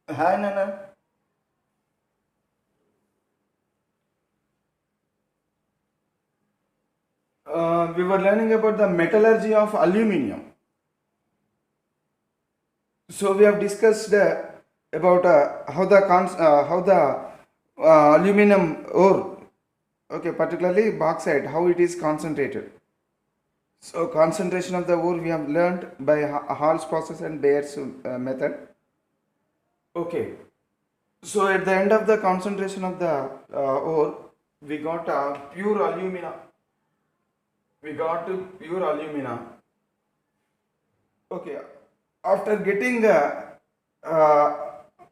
Hi Nana. We were learning about the metallurgy of aluminium. So we have discussed about how the aluminum ore, okay, particularly bauxite, how it is concentrated. So concentration of the ore we have learned by Hall's process and Bayer's method. Okay. So at the end of the concentration of the ore, we got pure alumina. We got pure alumina. Okay, after getting uh,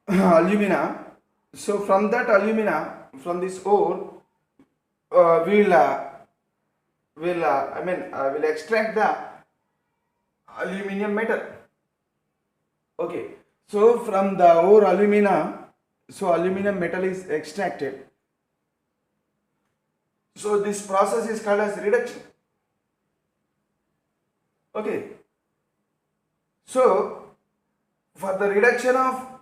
alumina, so from that alumina, from this ore, we'll will extract the aluminium metal. Okay, so from the ore alumina, so aluminum metal is extracted. So this process is called as reduction. Okay, so for the reduction of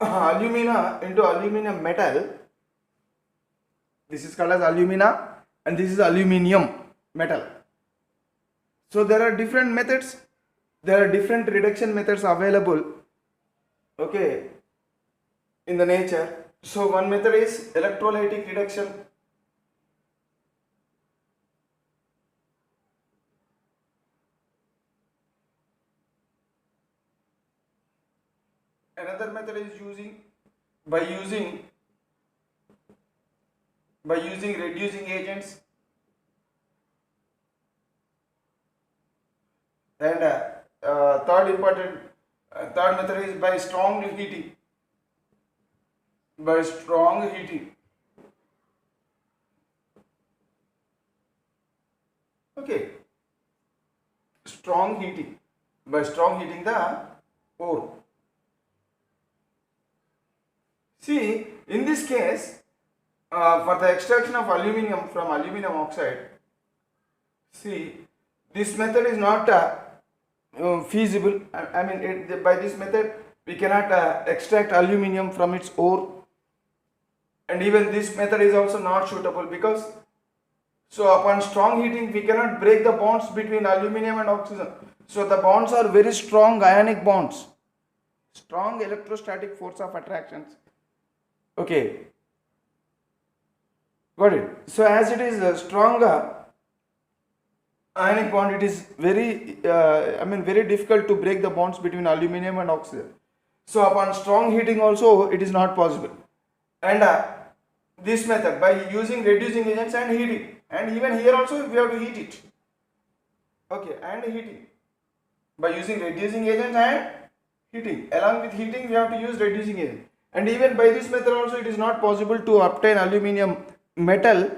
alumina into aluminum metal, this is called as alumina and this is aluminium metal. So there are different methods, there are different reduction methods available, okay, in the nature. So one method is electrolytic reduction. Another method is by using reducing agents, and third method is by strong heating. By strong heating. Okay. Strong heating. By strong heating the ore. See, in this case, for the extraction of aluminium from aluminum oxide, see, this method is not feasible. I mean, by this method, we cannot extract aluminium from its ore, and even this method is also not suitable because so upon strong heating we cannot break the bonds between aluminium and oxygen. So the bonds are very strong ionic bonds, strong electrostatic force of attractions. Okay, got it. So as it is a stronger ionic bond, it is very difficult to break the bonds between aluminium and oxygen. So upon strong heating also it is not possible. And this method by using reducing agents and heating, and even here also we have to heat it. Okay, and heating by using reducing agents and heating. Along with heating we have to use reducing agent. And even by this method also it is not possible to obtain aluminium metal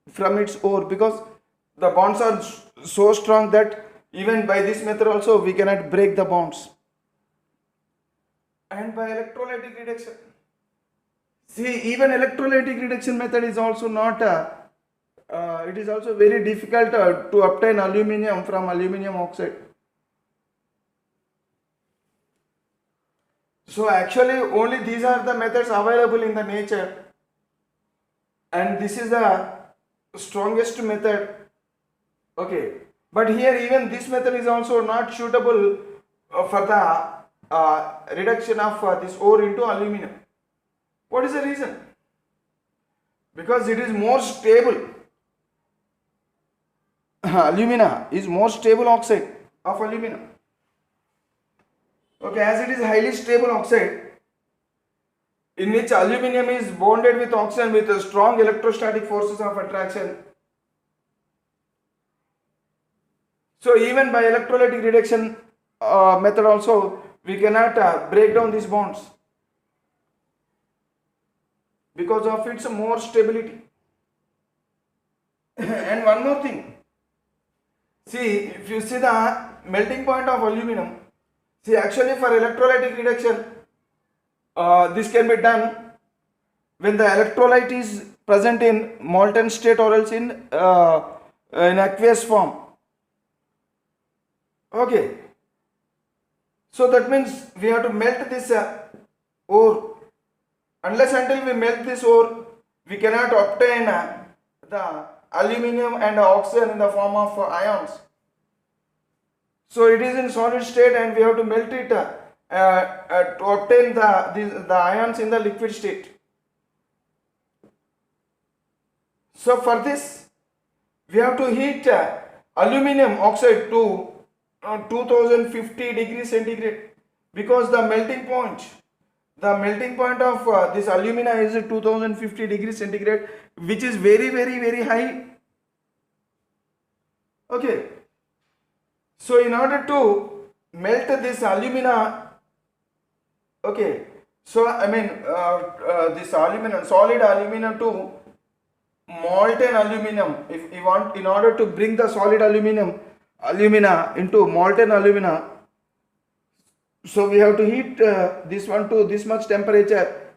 from its ore because the bonds are so strong that even by this method also we cannot break the bonds. And by electrolytic reduction, see, even electrolytic reduction method is also not it is also very difficult to obtain aluminium from aluminium oxide. So actually only these are the methods available in the nature, and this is the strongest method. Okay, but here even this method is also not suitable for the reduction of this ore into aluminum. What is the reason? Because it is more stable. Alumina is more stable oxide of alumina. Okay, as it is highly stable oxide in which aluminium is bonded with oxygen with strong electrostatic forces of attraction. So even by electrolytic reduction method also we cannot break down these bonds because of its more stability. And one more thing, see, if you see the melting point of aluminum, see, actually for electrolytic reduction this can be done when the electrolyte is present in molten state or else in aqueous form. Okay, so that means we have to melt this ore. Unless until we melt this ore, we cannot obtain the aluminum and oxygen in the form of ions. So it is in solid state and we have to melt it to obtain the ions in the liquid state. So for this, we have to heat aluminum oxide to 2050 degrees centigrade, because the melting point of this alumina is 2050 degrees centigrade, which is very high. Okay. So in order to melt this alumina, okay, so I mean this aluminum, solid alumina to molten aluminum, if you want, in order to bring the solid alumina into molten alumina, so we have to heat this one to this much temperature,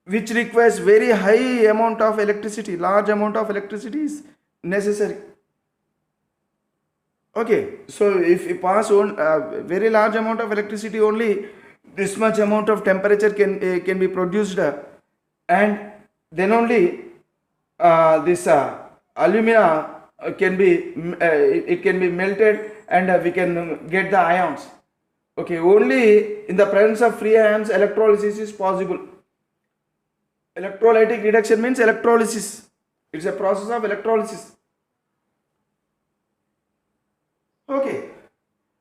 which requires very high amount of electricity, large amount of electricity is necessary. Okay, so if you pass on very large amount of electricity, only this much amount of temperature can be produced, and then only this alumina can be melted, and we can get the ions. Okay, only in the presence of free ions electrolysis is possible. Electrolytic reduction means electrolysis. It's a process of electrolysis. Okay,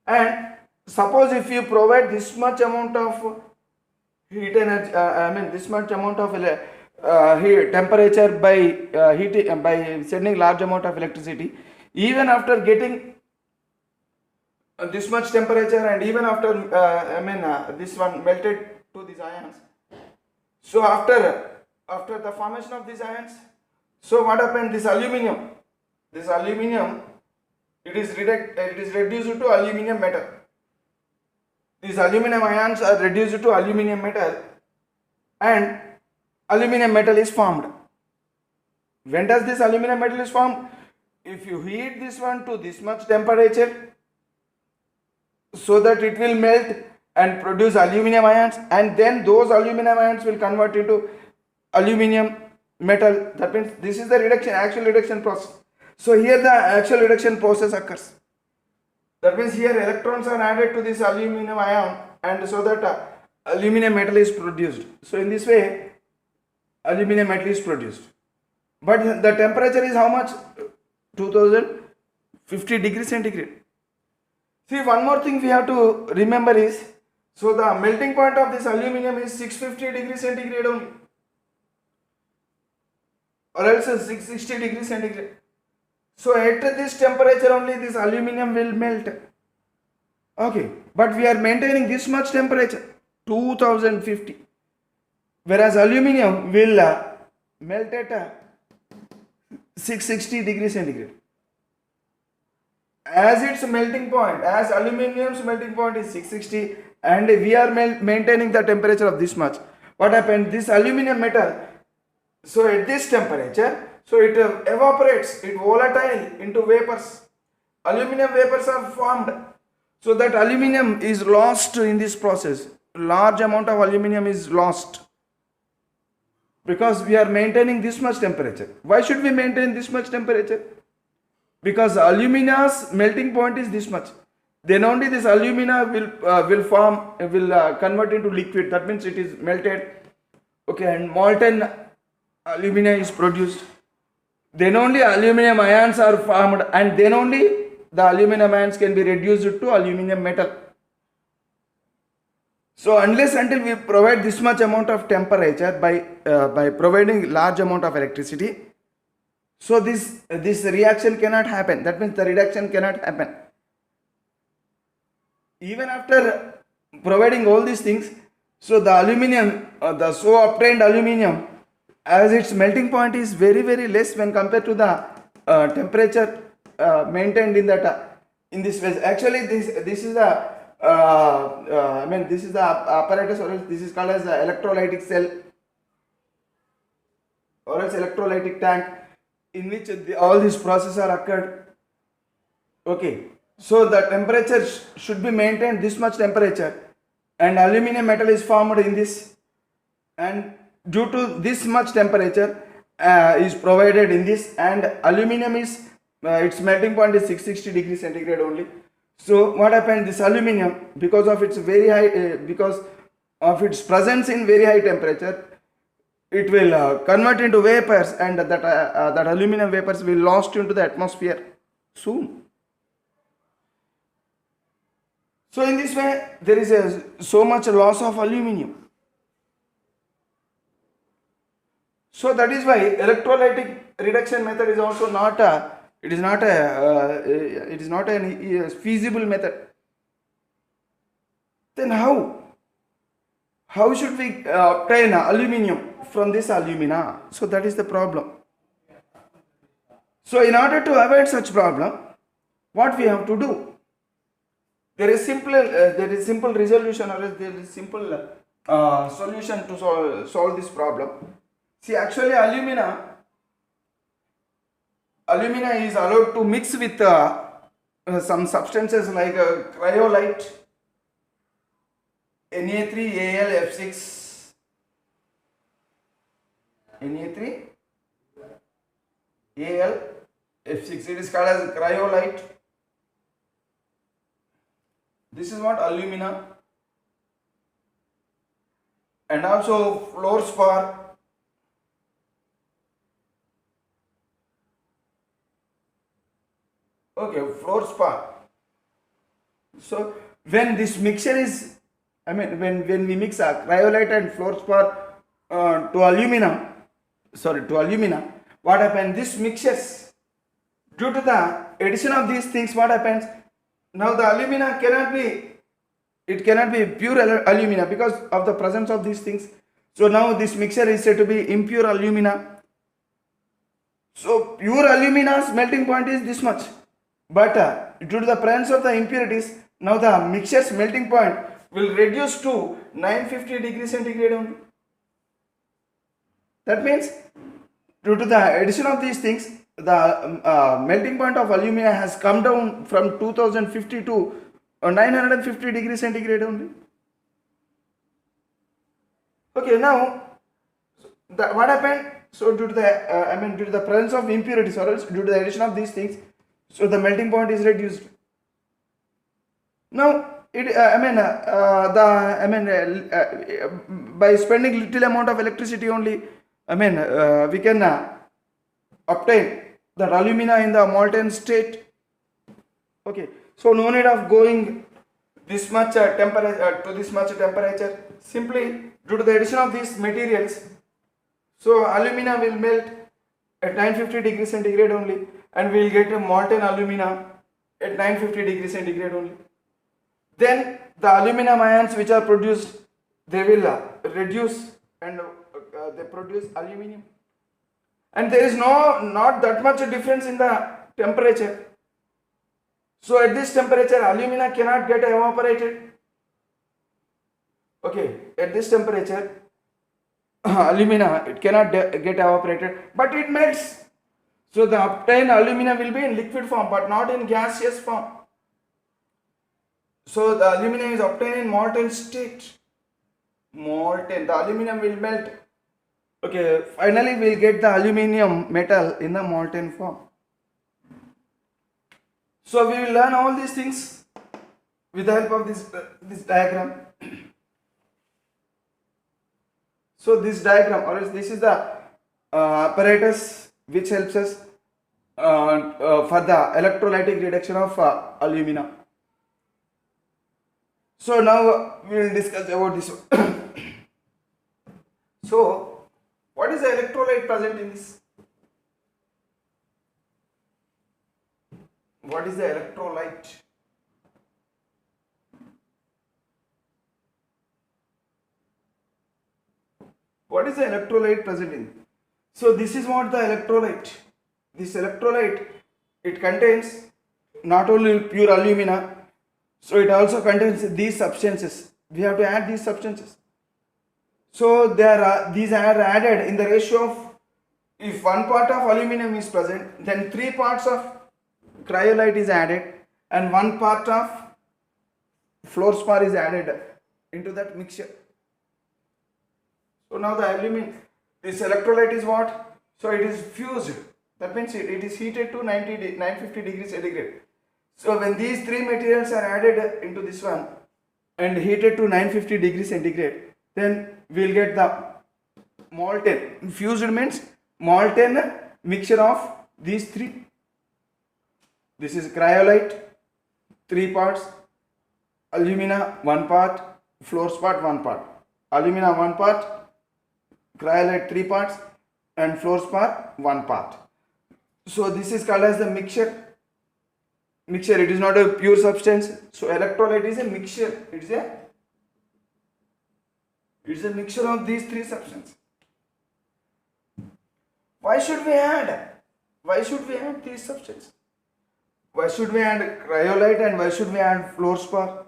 and suppose if you provide this much amount of heat energy, this much amount of heat temperature by sending large amount of electricity, even after getting this much temperature, and even after this one melted to these ions, so after the formation of these ions, so what happened? This aluminium, it is reduced to aluminium metal. These aluminum ions are reduced to aluminium metal, and aluminium metal is formed. When does this aluminium metal is formed? If you heat this one to this much temperature, so that it will melt and produce aluminium ions, and then those aluminium ions will convert into aluminium metal. That means this is the actual reduction process. So here the actual reduction process occurs. That means here electrons are added to this aluminum ion, and so that aluminum metal is produced. So in this way aluminum metal is produced. But the temperature is how much? 2050 degrees centigrade. See, one more thing we have to remember is, so the melting point of this aluminum is 650 degrees centigrade only, or else 660 degrees centigrade. So at this temperature only this aluminum will melt. Okay, but we are maintaining this much temperature, 2050, whereas aluminum will melt at 660 degrees centigrade. As its melting point, as aluminum's melting point is 660, and we are maintaining the temperature of this much, what happened? This aluminum metal, so at this temperature, so it evaporates, it volatile into vapors. Aluminum vapors are formed, so that aluminum is lost in this process. Large amount of aluminum is lost, because we are maintaining this much temperature. Why should we maintain this much temperature? Because alumina's melting point is this much. Then only this alumina will convert into liquid. That means it is melted. Okay, and molten alumina is produced. Then only aluminum ions are formed, and then only the aluminum ions can be reduced to aluminum metal. So unless until we provide this much amount of temperature by providing large amount of electricity, so this reaction cannot happen. That means the reduction cannot happen. Even after providing all these things, so the aluminum, the so obtained aluminum, as its melting point is very less when compared to the temperature maintained in this phase. Actually, this is the this is the apparatus, or else this is called as the electrolytic cell, or else electrolytic tank, in which all these processes are occurred. Okay, so the temperature should be maintained this much temperature, and aluminum metal is formed in this. and due to this much temperature is provided in this, and aluminum is its melting point is 660 degrees centigrade only. So what happened, this aluminum, because of its very high because of its presence in very high temperature, it will convert into vapors, and that aluminum vapors will lost into the atmosphere soon. So in this way there is so much loss of aluminum. So that is why electrolytic reduction method is also not a it is not a feasible method. Then how should we obtain aluminum from this alumina? So that is the problem. So in order to avoid such problem, what we have to do? There is simple resolution, or there is simple solution to solve this problem. See, actually alumina is allowed to mix with some substances like cryolite, Na3Al F6, Na3Al F6. It is called as cryolite. This is what alumina, and also fluorspar. Okay, fluorspar. So when this mixture is, when we mix a cryolite and fluorspar to alumina, what happens? This mixtures, due to the addition of these things, what happens? Now the alumina cannot be pure alumina because of the presence of these things. So now this mixture is said to be impure alumina. So pure alumina's melting point is this much, but due to the presence of the impurities, now the mixture's melting point will reduce to 950 degrees centigrade only. That means due to the addition of these things, the melting point of alumina has come down from 2050 to 950 degrees centigrade only. Okay, now what happened? So due to the due to the presence of impurities, or else due to the addition of these things, so the melting point is reduced. Now by spending little amount of electricity only, we can obtain that alumina in the molten state. Okay, so no need of going this much temperature to this much temperature. Simply due to the addition of these materials, so alumina will melt at 950 degrees centigrade only, and we will get a molten alumina at 950 degrees centigrade only. Then the aluminum ions which are produced, they will reduce, and they produce aluminum. And there is not that much difference in the temperature. So at this temperature, alumina cannot get evaporated. Okay, at this temperature, alumina, it cannot get evaporated, but it melts. So the obtained alumina will be in liquid form, but not in gaseous form. So the alumina is obtained in molten state. The aluminum will melt. Okay, finally we will get the aluminium metal in the molten form. So we will learn all these things with the help of this diagram. So this diagram, or else this is the apparatus which helps us for the electrolytic reduction of alumina. So now we will discuss about this. So what is the electrolyte present in this? What is the electrolyte? What is the electrolyte present in? So this is what the electrolyte. This electrolyte, it contains not only pure alumina, so it also contains these substances. We have to add these substances. So these are added in the ratio of, if 1 part of aluminum is present, then 3 parts of cryolite is added, and 1 part of fluorspar is added into that mixture. So So now the this electrolyte is what? So it is fused. That means it is heated to 950 degrees centigrade. So when these three materials are added into this one and heated to 950 degrees centigrade, then we'll get the molten. Fused means molten mixture of these three. This is cryolite, 3 parts, alumina 1 part, fluorspar 1 part. Alumina 1 part, cryolite 3 parts, and fluorspar 1 part. So this is called as the mixture. Mixture, it is not a pure substance. So electrolyte is a mixture. It's a mixture of these three substances. Why should we add these substances? Why should we add cryolite and why should we add fluorspar?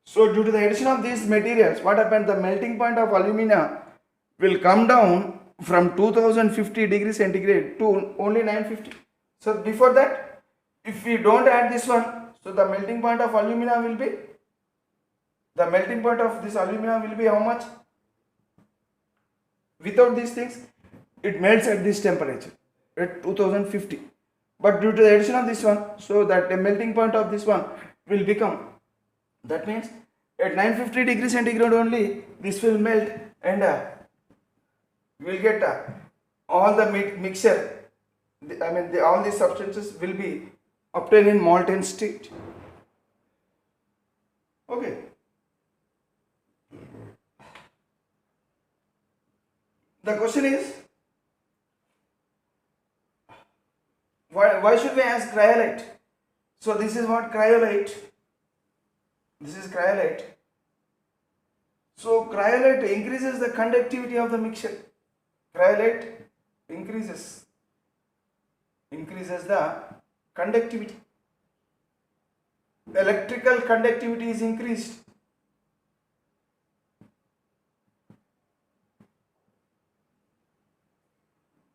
So due to the addition of these materials, what happened? The melting point of alumina will come down from 2050 degrees centigrade to only 950. So before that, if we don't add this one, so the melting point of alumina will be, how much? Without these things, it melts at this temperature, at 2050. But due to the addition of this one, so that the melting point of this one will become, that means at 950 degrees centigrade only this will melt, and we will get all the mixture, all these substances will be obtained in molten state. Okay. The question is, why should we ask cryolite? So this is what cryolite. This is cryolite. So cryolite increases the conductivity of the mixture. Cryolite increases the conductivity. Electrical conductivity is increased.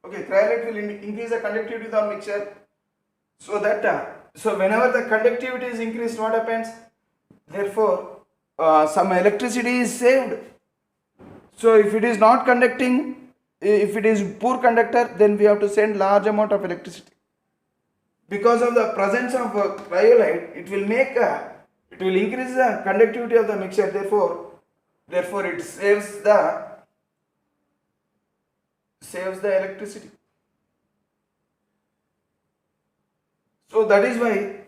Okay, cryolite will increase the conductivity of the mixture, so that so whenever the conductivity is increased, what happens? Therefore, some electricity is saved. So if it is not conducting, if it is poor conductor, then we have to send large amount of electricity. Because of the presence of cryolite, it will increase the conductivity of the mixture. Therefore it saves the electricity. So that is why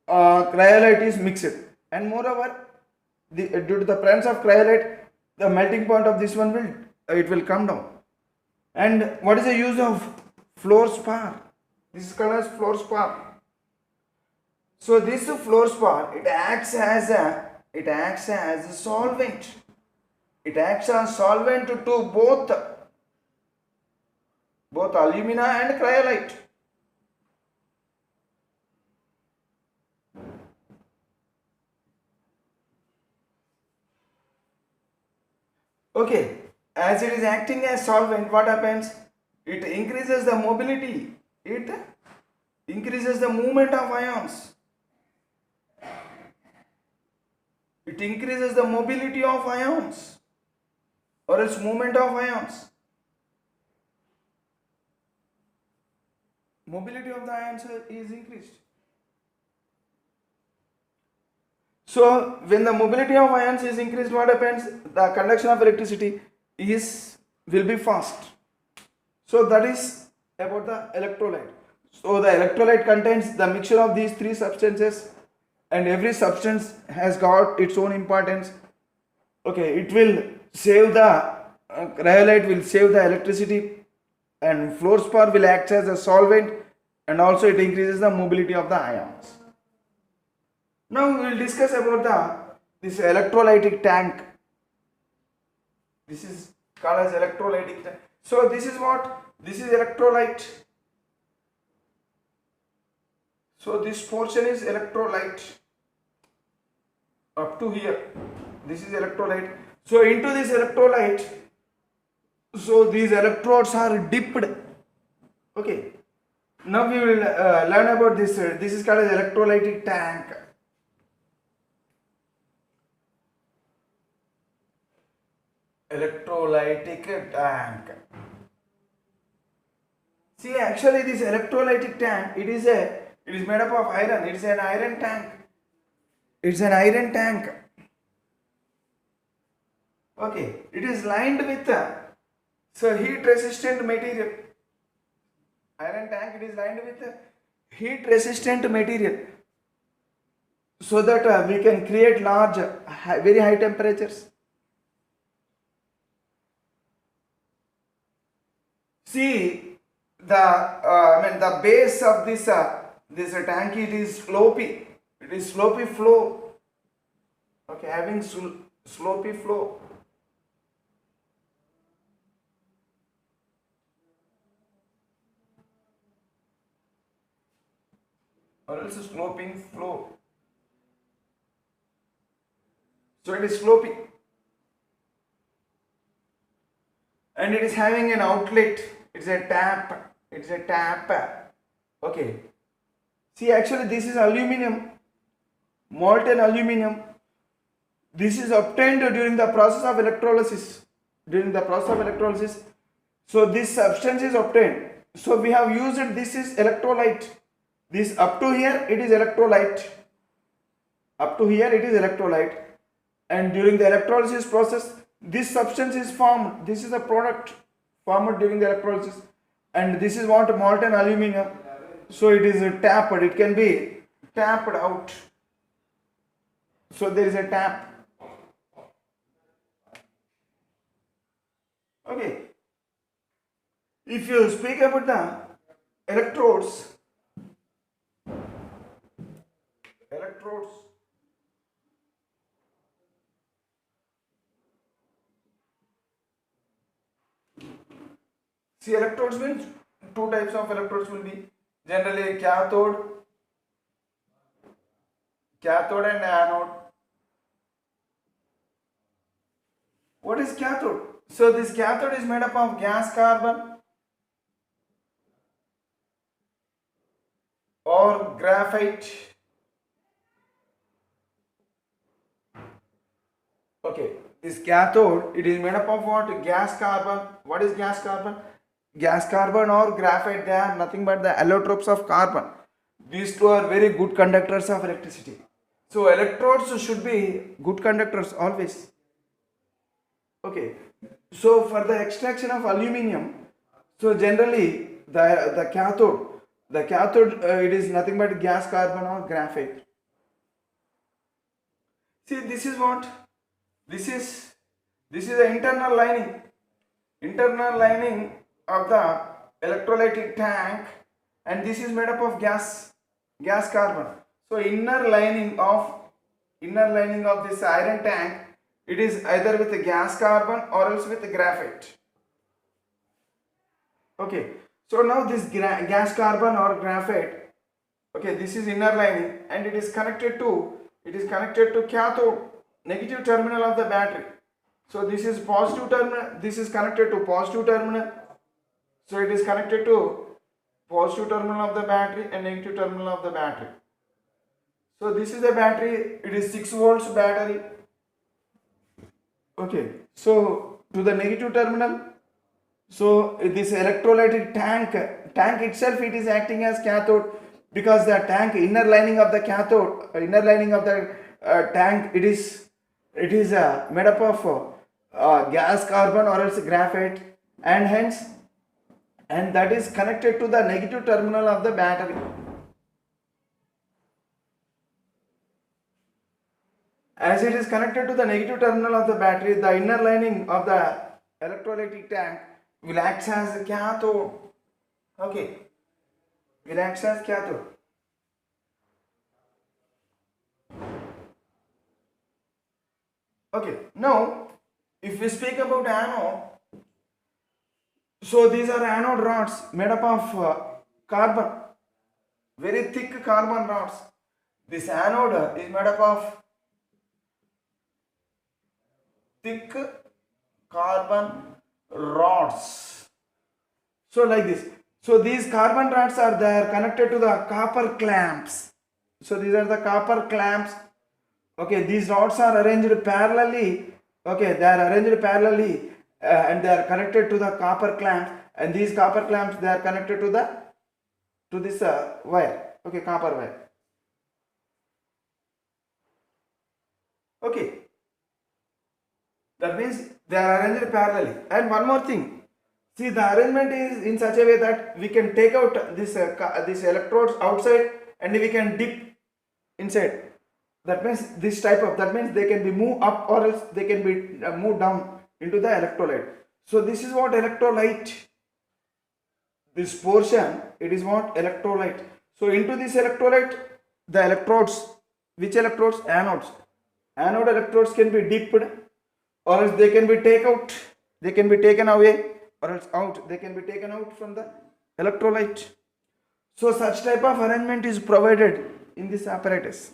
cryolite is mixed, and moreover, due to the presence of cryolite, the melting point of this one will come down. And what is the use of fluorspar? This is called as fluorspar. So this fluorspar, it acts as a solvent. It acts as solvent to both alumina and cryolite. Okay, as it is acting as solvent, what happens? It increases the mobility. It increases the movement of ions. It increases the mobility of ions, or else movement of ions. Mobility of the ions is increased. So when the mobility of ions is increased, what happens? The conduction of electricity will be fast. So that is about the electrolyte. So the electrolyte contains the mixture of these three substances, and every substance has got its own importance. Okay, it will save the cryolite will save the electricity, and fluorspar will act as a solvent, and also it increases the mobility of the ions. Now we will discuss about this electrolytic tank. This is called as electrolytic tank. So this is what? This is electrolyte. So this portion is electrolyte up to here. This is electrolyte. So into this electrolyte, so these electrodes are dipped. Okay. Now we will learn about this. This is called as electrolytic tank. electrolytic tank. See, actually, this electrolytic tank, it is made up of iron. It is an iron tank. It's an iron tank. Okay, it is lined with heat resistant material. Iron tank, it is lined with heat resistant material, so that we can create large, very high temperatures. See, the base of this tank, it is slopy. It is slopy flow. Okay, having slopy flow. Or else sloping flow. So it is sloping. And it is having an outlet. It's a tap. It's a tap. Okay. See, actually, this is aluminum, molten aluminum. This is obtained during the process of electrolysis. So this substance is obtained. So we have used this is electrolyte. This up to here it is electrolyte. And during the electrolysis process, this substance is formed. This is a product formed during the electrolysis, and this is what molten aluminum. So it is tapped. It can be tapped out. So there is a tap. Okay. If you speak about the electrodes. See, electrodes means two types of electrodes will be generally cathode and anode. What is cathode? So this cathode is made up of gas carbon or graphite. Okay, this cathode, it is made up of what? Gas carbon. What is gas carbon? Gas carbon or graphite, they are nothing but the allotropes of carbon. These two are very good conductors of electricity. So electrodes should be good conductors always. Okay. So for the extraction of aluminium, so generally the cathode it is nothing but gas carbon or graphite. See, this is what? This is the internal lining of the electrolytic tank, and this is made up of gas carbon. So inner lining of this iron tank, it is either with the gas carbon or else with the graphite. Okay, so now this gas carbon or graphite, okay, this is inner lining, and it is connected to cathode, negative terminal of the battery. So this is positive terminal, this is connected to positive terminal. So it is connected to positive terminal of the battery and negative terminal of the battery. So this is the battery, it is 6 volts battery. Okay, so to the negative terminal, so this electrolytic tank itself, it is acting as cathode, because the tank inner lining of the tank, it is made up of gas carbon or else graphite, and that is connected to the negative terminal of the battery. As it is connected to the negative terminal of the battery, the inner lining of the electrolytic tank will act as a cathode. Okay, will act as cathode. Okay, now if we speak about anode, so these are anode rods made up of carbon, very thick carbon rods. This anode is made up of thick carbon rods. So like this. So these carbon rods are there connected to the copper clamps. So these are the copper clamps. Okay, these rods are arranged parallelly Okay, they are arranged parallelly and they are connected to the copper clamps, and these copper clamps they are connected to the to this wire. Okay, copper wire. Okay, that means they are arranged parallelly. And one more thing, see the arrangement is in such a way that we can take out this electrodes outside and we can dip inside. That means this type of, that means they can be moved up or else they can be moved down into the electrolyte. So this is what electrolyte, this portion, it is what electrolyte. So into this electrolyte the electrodes, which electrodes? Anodes. Anode electrodes can be dipped or else they can be taken out, they can be taken away, or else out, they can be taken out from the electrolyte. So such type of arrangement is provided in this apparatus.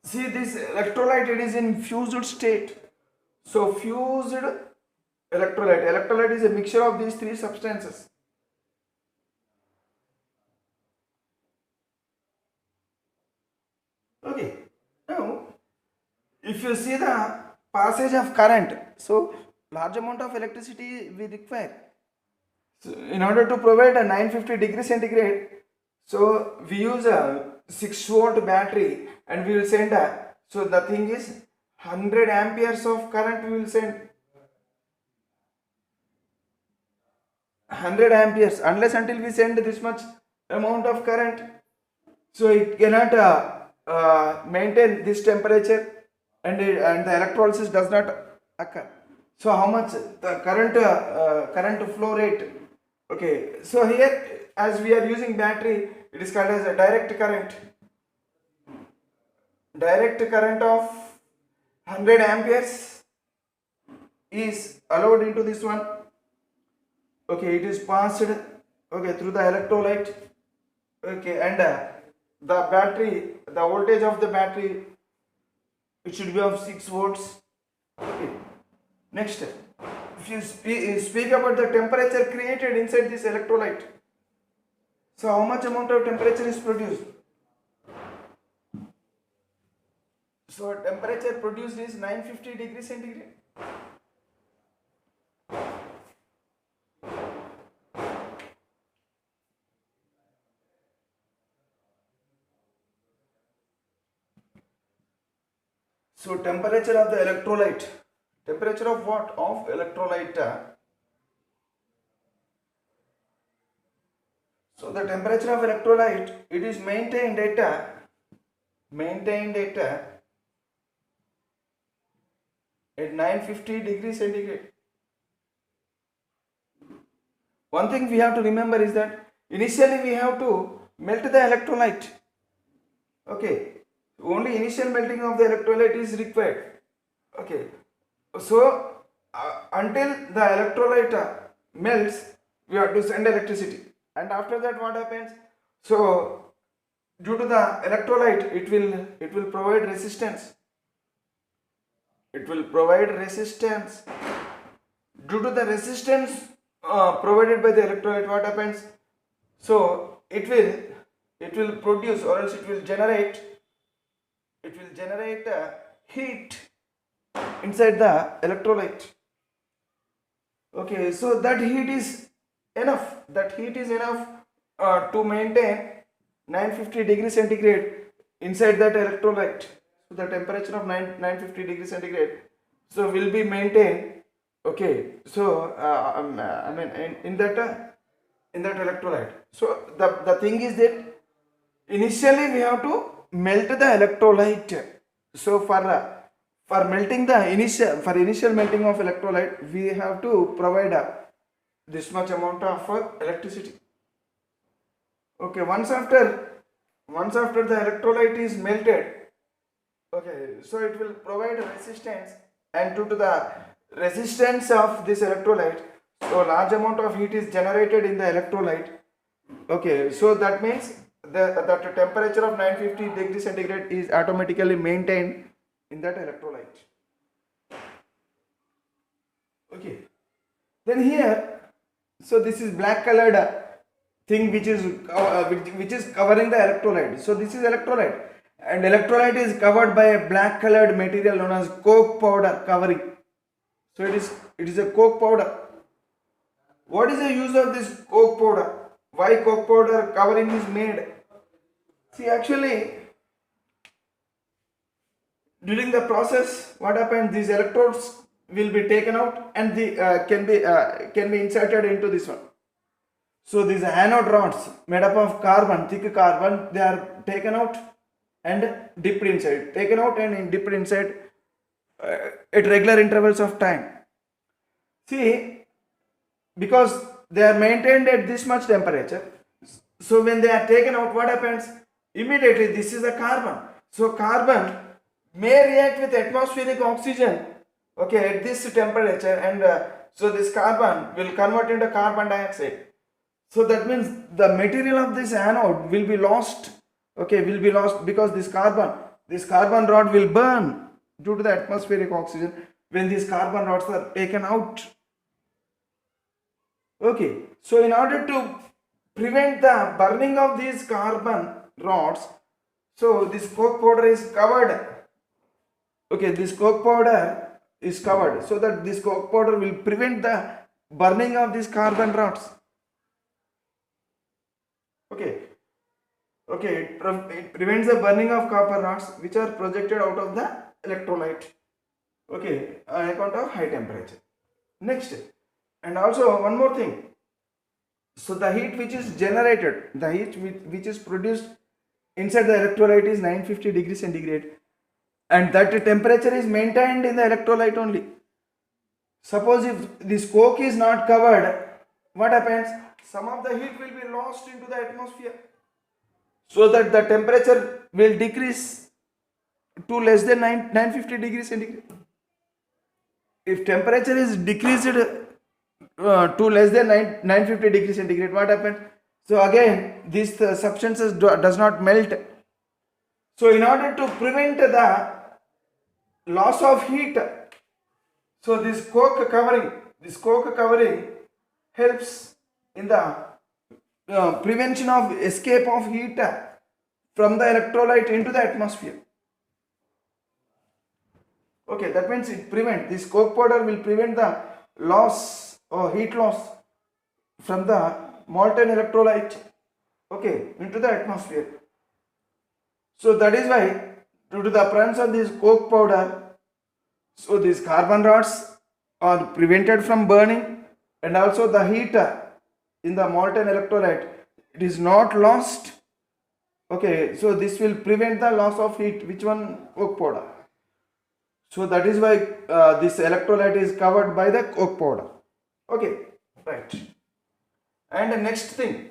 See this electrolyte, it is in fused state. So fused electrolyte, electrolyte is a mixture of these three substances. Okay, now if you see the passage of current, so large amount of electricity we require. So in order to provide a 950 degree centigrade, so we use a 6-volt battery and we will send a, so the thing is 100 amperes of current we will send. 100 amperes, unless until we send this much amount of current, so it cannot maintain this temperature, and the electrolysis does not occur. So how much the current flow rate? Okay, so here as we are using battery, it is called as a direct current. Direct current of 100 amperes is allowed into this one. Okay, it is passed, okay, through the electrolyte. Okay, and the battery, the voltage of the battery, it should be of 6 volts. Okay, next, if you speak about the temperature created inside this electrolyte, so how much amount of temperature is produced? So temperature produced is 950 degrees centigrade. So temperature of the electrolyte, temperature of what? Of electrolyte. So the temperature of electrolyte, it is maintained at 950 degrees centigrade. One thing we have to remember is that initially we have to melt the electrolyte. Okay, only initial melting of the electrolyte is required. Okay, so until the electrolyte melts, we have to send electricity, and after that what happens? So due to the electrolyte, it will provide resistance. It will provide resistance. Due to the resistance provided by the electrolyte, what happens? So it will produce, or else it will generate heat inside the electrolyte. Okay, so that heat is enough. To maintain 950 degrees centigrade inside that electrolyte. So the temperature of 950 degrees centigrade so will be maintained. Okay, so I mean in that electrolyte. So the thing is that initially we have to melt the electrolyte. So for melting the initial melting of electrolyte, we have to provide this much amount of electricity. Okay, once after the electrolyte is melted, okay, so it will provide resistance, and due to the resistance of this electrolyte, so large amount of heat is generated in the electrolyte. Okay, so that means the temperature of 950 degrees centigrade is automatically maintained in that electrolyte. Okay, then here, so this is black colored thing which is covering the electrolyte. So this is electrolyte, and electrolyte is covered by a black colored material known as coke powder covering. So it is a coke powder. What is the use of this coke powder? Why coke powder covering is made? See, actually, during the process, what happens? These electrodes will be taken out and the can be inserted into this one. So these anode rods made up of carbon, thick carbon, they are taken out and dipped inside. Taken out and dipped inside at regular intervals of time. See, because they are maintained at this much temperature, so when they are taken out, what happens? Immediately, this is a carbon. So carbon may react with atmospheric oxygen, okay, at this temperature, and so this carbon will convert into carbon dioxide. So that means the material of this anode will be lost, okay, will be lost because this carbon rod will burn due to the atmospheric oxygen when these carbon rods are taken out. Okay, so in order to prevent the burning of these carbon rods, so this coke powder is covered. Okay, this coke powder is covered so that this coke powder will prevent the burning of these carbon rods. Okay, it prevents the burning of copper rods which are projected out of the electrolyte. Okay, on account of high temperature. Next, and also one more thing. So the heat which is generated, the heat which is produced inside the electrolyte is 950 degrees centigrade, and that temperature is maintained in the electrolyte only. Suppose if this coke is not covered, what happens? Some of the heat will be lost into the atmosphere, so that the temperature will decrease to less than 950 degrees centigrade. If temperature is decreased to less than 950 degrees centigrade, what happens? So again, these substances does not melt. So in order to prevent the loss of heat, so this coke covering helps in the prevention of escape of heat from the electrolyte into the atmosphere. Okay, that means this coke powder will prevent the loss or heat loss from the molten electrolyte, okay, into the atmosphere. So that is why, due to the presence of this coke powder, so these carbon rods are prevented from burning, and also the heat in the molten electrolyte, it is not lost. Okay, so this will prevent the loss of heat. Which one? Coke powder. So that is why this electrolyte is covered by the coke powder. Okay, right. And the next thing.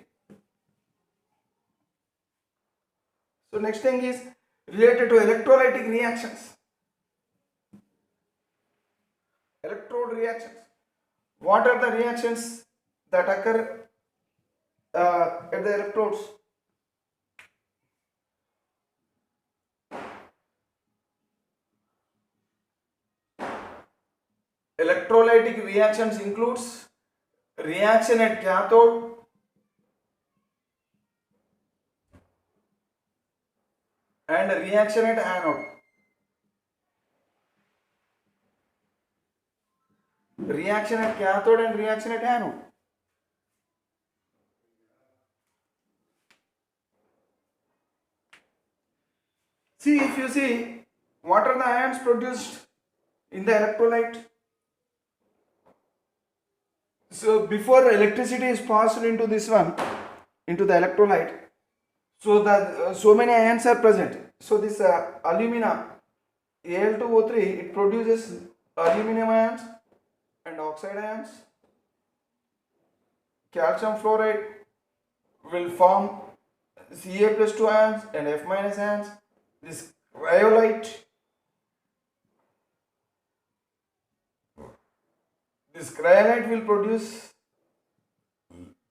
So next thing is related to electrolytic reactions. Electrode reactions. What are the reactions that occur at the electrodes? Electrolytic reactions includes reaction at cathode, and reaction at anode. Reaction at cathode and reaction at anode. See, if you see, what are the ions produced in the electrolyte? So before electricity is passed into this one, into the electrolyte, so many ions are present. So this alumina Al2O3, it produces aluminum ions and oxide ions. Calcium fluoride will form Ca+2 ions and F- ions. This cryolite, will produce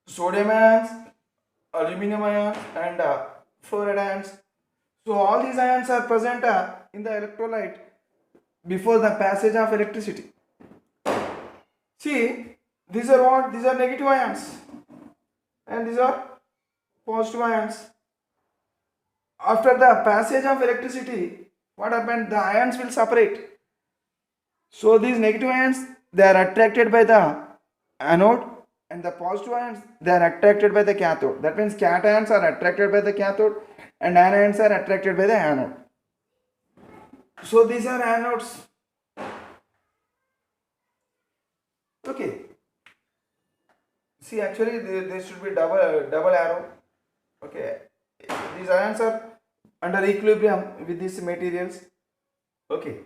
sodium ions, aluminum ions, and fluoride ions. So all these ions are present in the electrolyte before the passage of electricity. See, these are what? These are negative ions, and these are positive ions. After the passage of electricity, what happened? The ions will separate. So these negative ions, they are attracted by the anode, and the positive ions, they are attracted by the cathode. That means cations are attracted by the cathode and anions are attracted by the anode. So these are anodes. Okay. See, actually there should be double arrow. Okay. These ions are under equilibrium with these materials. Okay.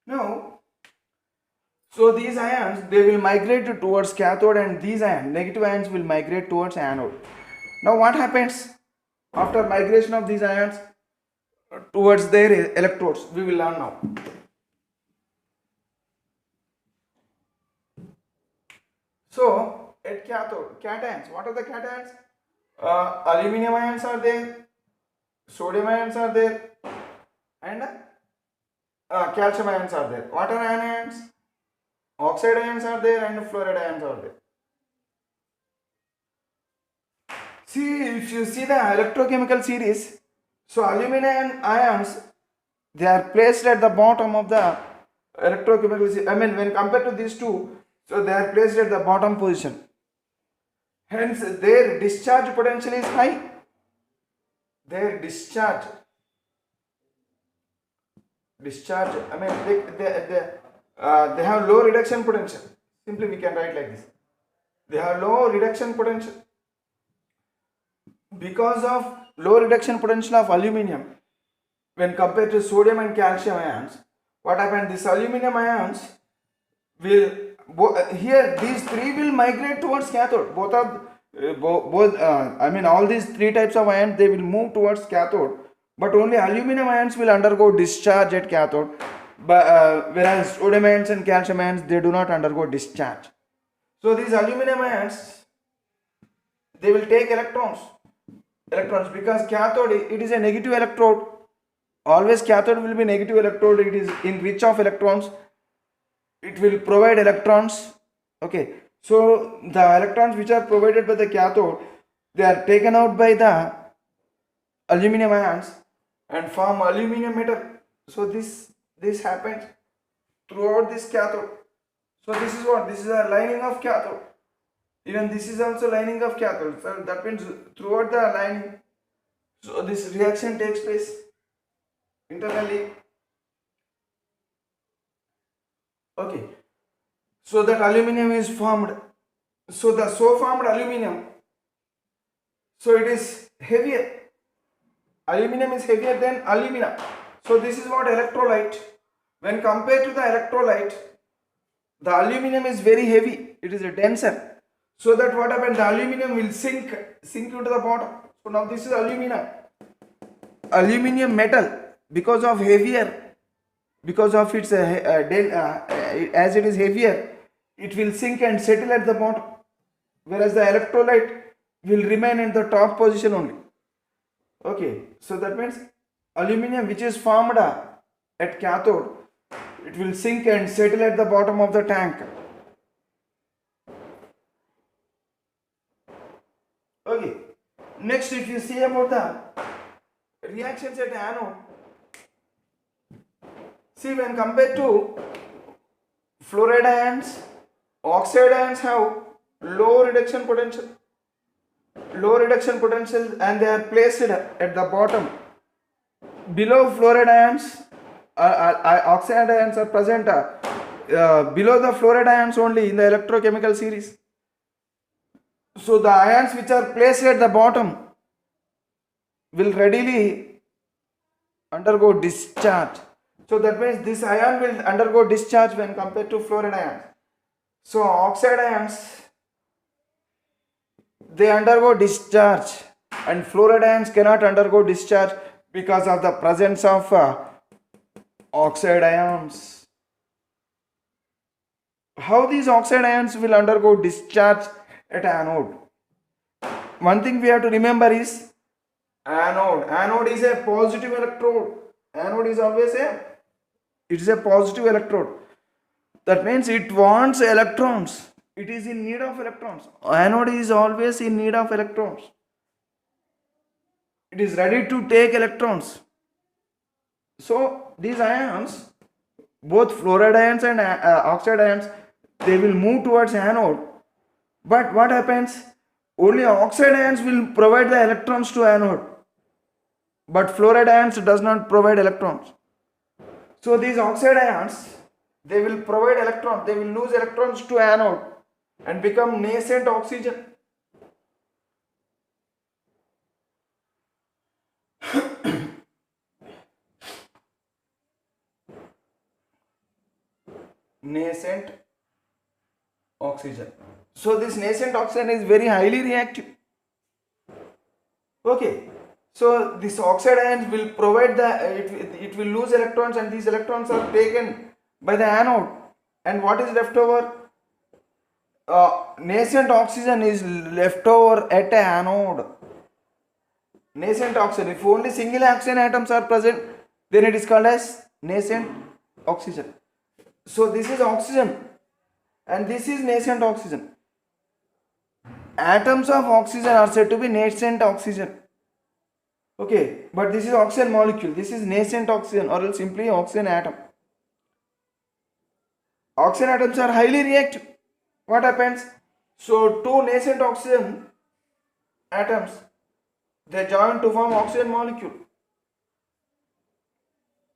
Now, so these ions, they will migrate towards cathode, and these ions, negative ions, will migrate towards anode. Now what happens after migration of these ions towards their electrodes? We will learn now. So at cathode, cations, what are the cations? Aluminum ions are there, sodium ions are there, and calcium ions are there. What are anions? Oxide ions are there and fluoride ions are there. See, if you see the electrochemical series, so aluminum ions, they are placed at the bottom of the electrochemical series. I mean, when compared to these two, so they are placed at the bottom position. Hence, their discharge potential is high. Their discharge, I mean, they have low reduction potential. Simply we can write like this. They have low reduction potential. Because of low reduction potential of aluminum when compared to sodium and calcium ions, what happened? These aluminum ions will here these three will migrate towards cathode. I mean, all these three types of ions, they will move towards cathode, but only aluminum ions will undergo discharge at cathode, but whereas sodium ions and calcium ions, they do not undergo discharge. So these aluminum ions, they will take electrons because cathode, it is a negative electrode. Always cathode will be negative electrode. It is in rich of electrons. It will provide electrons. Okay, so the electrons which are provided by the cathode, they are taken out by the aluminum ions and form aluminum metal. So this happens throughout this cathode. So this is what? This is a lining of cathode. Even this is also lining of cathode. So that means throughout the lining, so this reaction takes place internally. Okay. So that aluminum is formed. So the formed aluminum, so it is heavier. Aluminum is heavier than alumina. So this is what electrolyte. When compared to the electrolyte, the aluminum is very heavy. It is a denser. So that what happened? The aluminum will sink into the bottom. So now this is aluminum metal. Because of heavier, because of its as it is heavier, it will sink and settle at the bottom, whereas the electrolyte will remain in the top position only. Okay, so that means aluminum which is formed at cathode, it will sink and settle at the bottom of the tank. Okay, next if you see about the reactions at anode, see, when compared to fluoride ions, oxide ions have low reduction potential, and they are placed at the bottom. Below fluoride ions, oxide ions are present below the fluoride ions only in the electrochemical series. So the ions which are placed at the bottom will readily undergo discharge. So that means this ion will undergo discharge when compared to fluoride ions. So oxide ions, they undergo discharge, and fluoride ions cannot undergo discharge because of the presence of oxide ions. How these oxide ions will undergo discharge at anode? One thing we have to remember is anode is a positive electrode. Anode is always a positive electrode. That means it wants electrons. It is in need of electrons. Anode is always in need of electrons. it is ready to take electrons. So these ions, both fluoride ions and oxide ions, they will move towards anode. But what happens? Only oxide ions will provide the electrons to anode, but fluoride ions does not provide electrons. So these oxide ions, they will provide electrons, they will lose electrons to anode and become nascent oxygen. Nascent oxygen. So this nascent oxygen is very highly reactive. Okay. So this oxide ions will provide it will lose electrons, and these electrons are taken by the anode. And what is left over? Nascent oxygen is left over at a anode. Nascent oxygen. If only single oxygen atoms are present, then it is called as nascent oxygen. So this is oxygen and this is nascent oxygen. Atoms of oxygen are said to be nascent oxygen. Okay, but this is oxygen molecule. This is nascent oxygen, or else simply oxygen atom. Oxygen atoms are highly reactive. What happens? So two nascent oxygen atoms, they join to form oxygen molecule.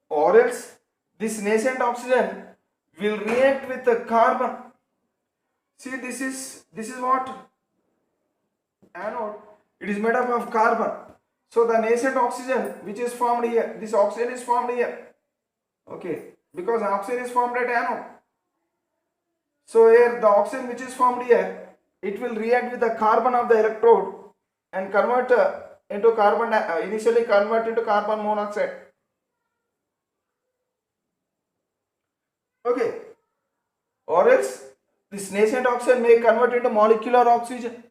Or else this nascent oxygen will react with the carbon. See, this is what? Anode. It is made up of carbon. So the nascent oxygen which is formed here, this oxygen is formed here. Okay, because oxygen is formed at anode. So here the oxygen which is formed here, it will react with the carbon of the electrode and convert into carbon, initially convert into carbon monoxide. Okay, or else this nascent oxygen may convert into molecular oxygen.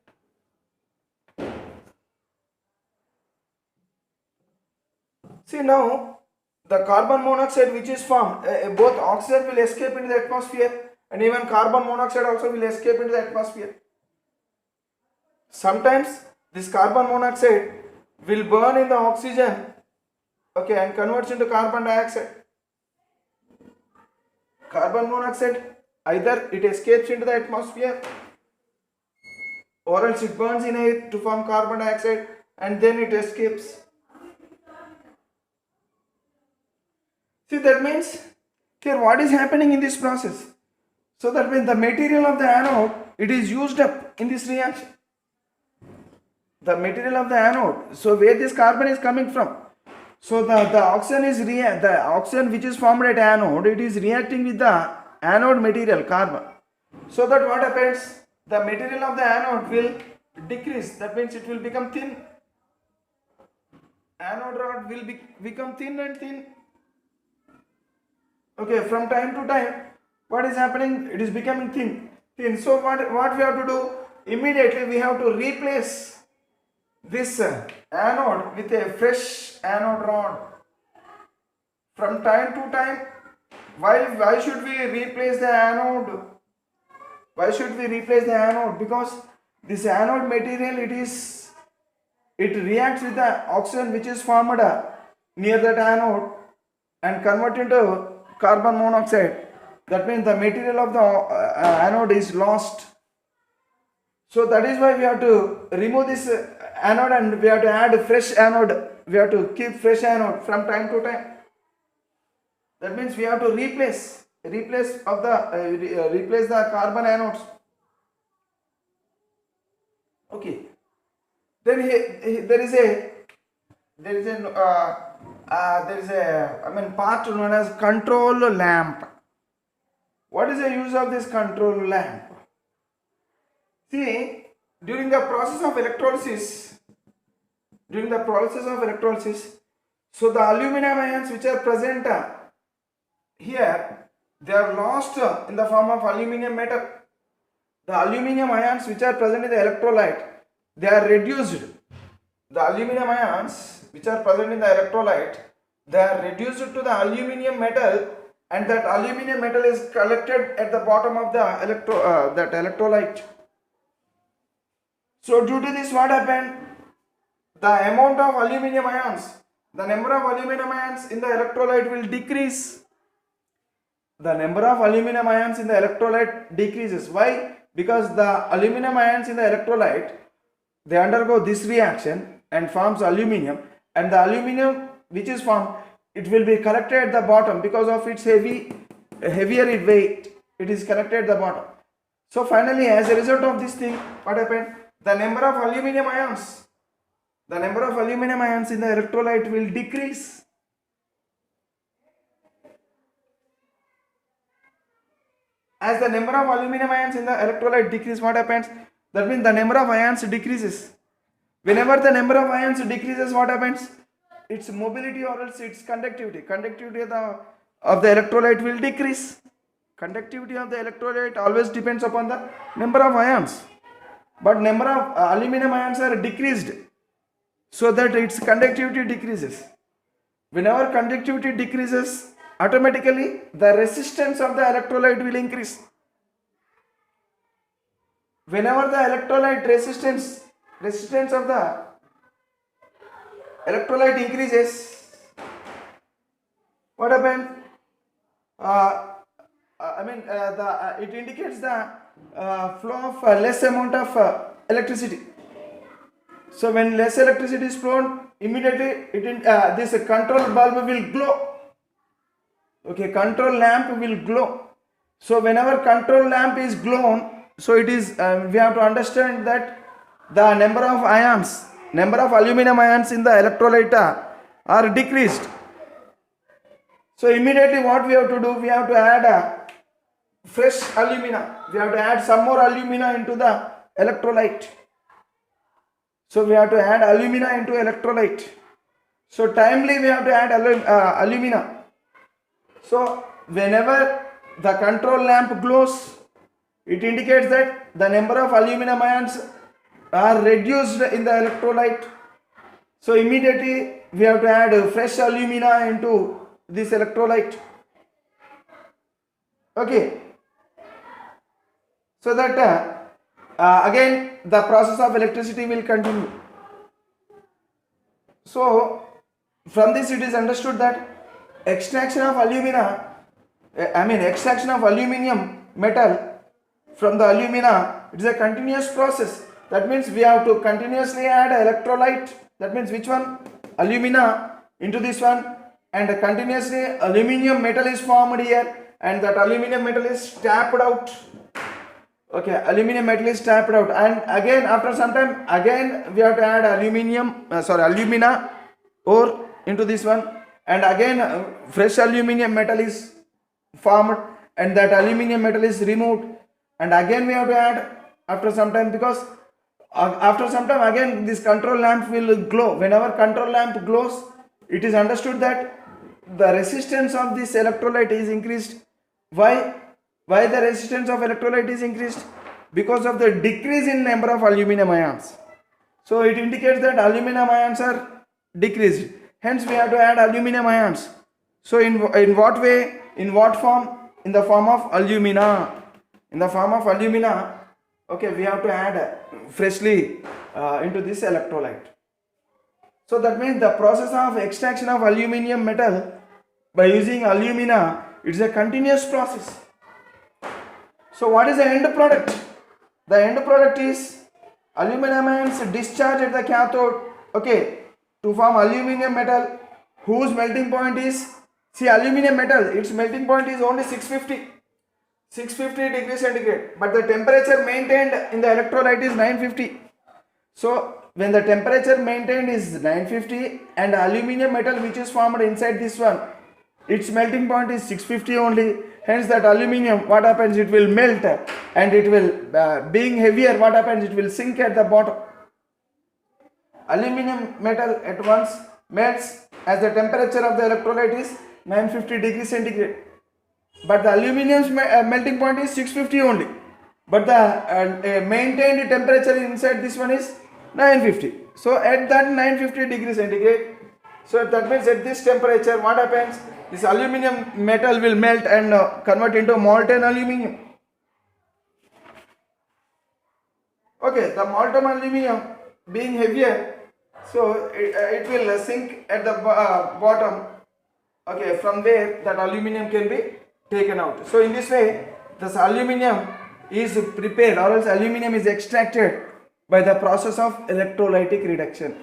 See, now the carbon monoxide which is formed, both oxygen will escape into the atmosphere and even carbon monoxide also will escape into the atmosphere. Sometimes this carbon monoxide will burn in the oxygen, okay, and converts into carbon dioxide. Carbon monoxide, either it escapes into the atmosphere or else it burns in air to form carbon dioxide and then it escapes. See, that means here what is happening in this process? So that means the material of the anode, it is used up in this reaction. The material of the anode, so where this carbon is coming from? So the oxygen is the oxygen which is formed at anode, it is reacting with the anode material carbon. So that what happens? The material of the anode will decrease. That means it will become thin. Anode rod will become thin and thin. Okay, from time to time, what is happening? It is becoming thin. So what we have to do? Immediately we have to replace this anode with a fresh anode rod. From time to time, why should we replace the anode? Why should we replace the anode? Because this anode material, it reacts with the oxygen which is formed near that anode and convert into carbon monoxide. That means the material of the anode is lost. So that is why we have to remove this anode and we have to add fresh anode. We have to keep fresh anode from time to time. That means we have to replace the carbon anodes. Okay. Then there is a part known as control lamp. What is the use of this control lamp? See, during the process of electrolysis, so the aluminum ions which are present here, they are lost in the form of aluminum metal. The aluminum ions which are present in the electrolyte, they are reduced. The aluminum ions which are present in the electrolyte, they are reduced to the aluminum metal, and that aluminum metal is collected at the bottom of the that electrolyte. So due to this, what happened? the amount of aluminum ions, the number of aluminum ions in the electrolyte will decrease. The number of aluminum ions in the electrolyte decreases. Why? Because the aluminum ions in the electrolyte, they undergo this reaction and forms aluminum, and the aluminum which is formed, it will be collected at the bottom because of its heavier weight. It is collected at the bottom. So finally, as a result of this thing, what happened? The number of aluminum ions in the electrolyte will decrease. As the number of aluminum ions in the electrolyte decrease, what happens? That means the number of ions decreases. Whenever the number of ions decreases, what happens? Its mobility or else its conductivity of the electrolyte will decrease. Conductivity of the electrolyte always depends upon the number of ions, but number of aluminum ions are decreased, so that its conductivity decreases. Whenever conductivity decreases, automatically the resistance of the electrolyte will increase. Whenever the electrolyte resistance of the electrolyte increases, what happens? It indicates the flow of less amount of electricity. So when less electricity is flown, immediately this control bulb will glow. Okay, control lamp will glow. So whenever control lamp is glown, so it is we have to understand that the number of aluminum ions in the electrolyte are decreased. So immediately what we have to do, we have to add fresh alumina. We have to add some more alumina into the electrolyte. So we have to add alumina into electrolyte. So timely we have to add alumina. So whenever the control lamp glows, it indicates that the number of aluminum ions are reduced in the electrolyte. So immediately we have to add fresh alumina into this electrolyte. Okay. So that again the process of electricity will continue. So from this it is understood that extraction of aluminium metal from the alumina, it is a continuous process. That means we have to continuously add electrolyte. That means which one? Alumina into this one, and continuously aluminium metal is formed here, and that aluminium metal is tapped out. Okay, aluminium metal is tapped out, and again after some time again we have to add alumina ore into this one, and again fresh aluminium metal is formed, and that aluminium metal is removed, and again we have to add after some time, because after some time again this control lamp will glow. Whenever control lamp glows, it is understood that the resistance of this electrolyte is increased. Why the resistance of electrolyte is increased? Because of the decrease in number of aluminum ions. So it indicates that aluminum ions are decreased. Hence we have to add aluminum ions. So in what way? In what form? In the form of alumina. In the form of alumina, okay, we have to add freshly into this electrolyte. So that means the process of extraction of aluminium metal by using alumina, it is a continuous process. So what is the end product? The end product is aluminum ions discharged at the cathode, okay, to form aluminium metal, whose melting point is, see, aluminium metal, its melting point is only 650 degrees centigrade, but the temperature maintained in the electrolyte is 950. So when the temperature maintained is 950 and aluminium metal which is formed inside this one, its melting point is 650 only. Hence that aluminium, what happens? It will melt, and it will, being heavier, what happens? It will sink at the bottom. Aluminium metal at once melts as the temperature of the electrolyte is 950 degrees centigrade. But the aluminium's melting point is 650 only. But the maintained temperature inside this one is 950. So at that 950 degrees centigrade, so that means at this temperature, what happens? This aluminium metal will melt and convert into molten aluminium. Okay, the molten aluminium being heavier, So it will sink at the bottom. Okay, from there that aluminum can be taken out. So in this way, this aluminum is prepared, or else aluminum is extracted by the process of electrolytic reduction.